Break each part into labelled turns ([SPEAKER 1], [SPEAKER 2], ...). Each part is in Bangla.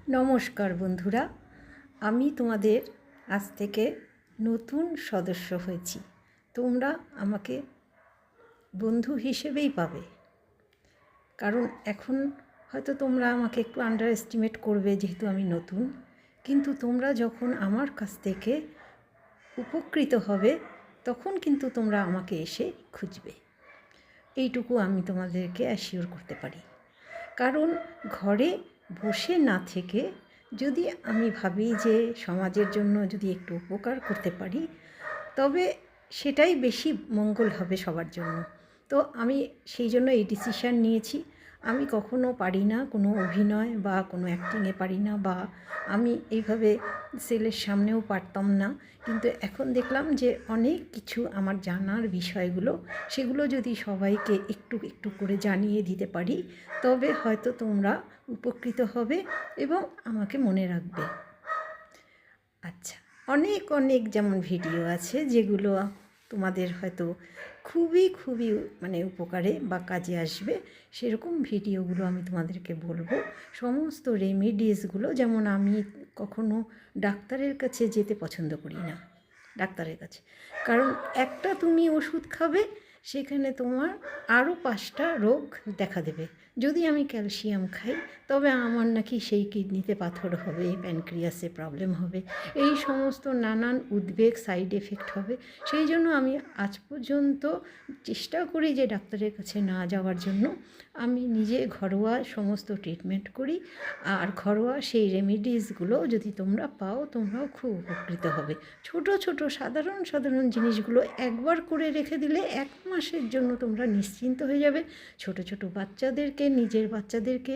[SPEAKER 1] নমস্কার বন্ধুরা, আমি তোমাদের আজ থেকে নতুন সদস্য হয়েছি। তোমরা আমাকে বন্ধু হিসেবেই পাবে, কারণ এখন হয়তো তোমরা আমাকে একটু আন্ডার এস্টিমেট করবে যেহেতু আমি নতুন, কিন্তু তোমরা যখন আমার কাছ থেকে উপকৃত হবে তখন কিন্তু তোমরা আমাকে এসে খুঁজবে। এইটুকু আমি তোমাদেরকে অ্যাসিওর করতে পারি। কারণ ঘরে বসে না থেকে যদি আমি ভাবি যে সমাজের জন্য যদি একটু উপকার করতে পারি, তবে সেটাই বেশি মঙ্গল হবে সবার জন্য। তো আমি সেই জন্য এই ডিসিশান নিয়েছি। আমি কখনো পারি না কোনো অভিনয় বা কোনো অ্যাক্টিংয়ে পারি না, বা আমি এইভাবে সেলের সামনেও পারতাম না, কিন্তু এখন দেখলাম যে অনেক কিছু আমার জানার বিষয়গুলো, সেগুলো যদি সবাইকে একটু একটু করে জানিয়ে দিতে পারি তবে হয়তো তোমরা উপকৃত হবে এবং আমাকে মনে রাখবে। আচ্ছা, অনেক অনেক যেমন ভিডিও আছে যেগুলো তোমাদের হয়তো খুবই খুবই উপকারে বা কাজে আসবে, সেরকম ভিডিওগুলো আমি তোমাদেরকে বলবো। সমস্ত রেমিডিসগুলো, যেমন আমি কখনো ডাক্তারের কাছে যেতে পছন্দ করি না, ডাক্তারের কাছে, কারণ একটা তুমি ওষুধ খাবে সেখানে তোমার আরও 5টা রোগ দেখা দেবে। যদি আমি ক্যালসিয়াম খাই তবে আমার নাকি সেই কিডনিতে পাথর হবে, প্যানক্রিয়াসে প্রবলেম হবে, এই সমস্ত নানান উদ্বেগ, সাইড এফেক্ট হবে। সেই জন্য আমি আজ পর্যন্ত চেষ্টা করি যে ডাক্তারের কাছে না যাওয়ার জন্য। আমি নিজে ঘরোয়া সমস্ত ট্রিটমেন্ট করি, আর ঘরোয়া সেই রেমিডিসগুলো যদি তোমরা পাও তোমরাও খুব উপকৃত হবে। ছোট ছোট সাধারণ সাধারণ জিনিসগুলো একবার করে রেখে দিলে 1 মাসের জন্য তোমরা নিশ্চিন্ত হয়ে যাবে। ছোট ছোট বাচ্চাদেরকে, নিজের বাচ্চাদেরকে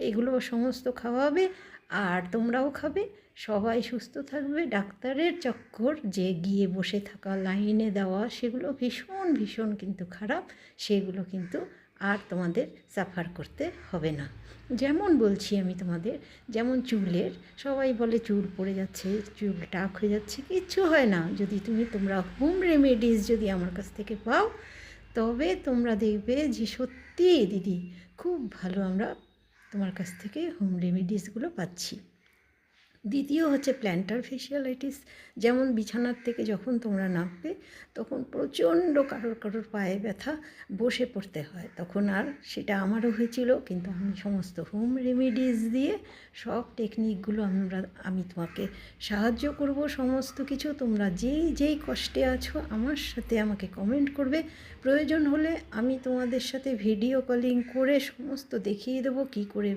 [SPEAKER 1] এগুলো সমস্ত খাওয়াবে, আর তোমরাও খাবে, সবাই সুস্থ থাকবে। ডাক্তারের চক্কর যে গিয়ে বসে থাকা, লাইনে দেওয়া, সেগুলো ভীষণ ভীষণ কিন্তু খারাপ। সেগুলো কিন্তু আর তোমাদের সাফার করতে হবে না। যেমন বলছি আমি তোমাদের, যেমন চুলের, সবাই বলে চুল পড়ে যাচ্ছে, চুল টাক হয়ে যাচ্ছে, কিচ্ছু হয় না। যদি তোমরা হোম রেমেডিস যদি আমার কাছ থেকে পাও তবে তোমরা দেখবে যে সত্যিই দিদি খুব ভালো আমরা তোমার কাছ থেকে হোম রেমেডিসগুলো পাচ্ছি। দ্বিতীয় হচ্ছে প্ল্যান্টার ফেসিয়ালাইটিস। যেমন বিছানার থেকে যখন তোমরা নামবে তখন প্রচণ্ড কারোর পায়ে ব্যথা, বসে পড়তে হয়, তখন আর সেটা আমারও হয়েছিল, কিন্তু আমি সমস্ত হোম রেমেডিস দিয়ে সব টেকনিকগুলো আমি তোমাকে সাহায্য করব। সমস্ত কিছু তোমরা যেই কষ্টে আছো আমার সাথে আমাকে কমেন্ট করবে। প্রয়োজন হলে আমি তোমাদের সাথে ভিডিও কলিং করে সমস্ত দেখিয়ে দেবো কী করে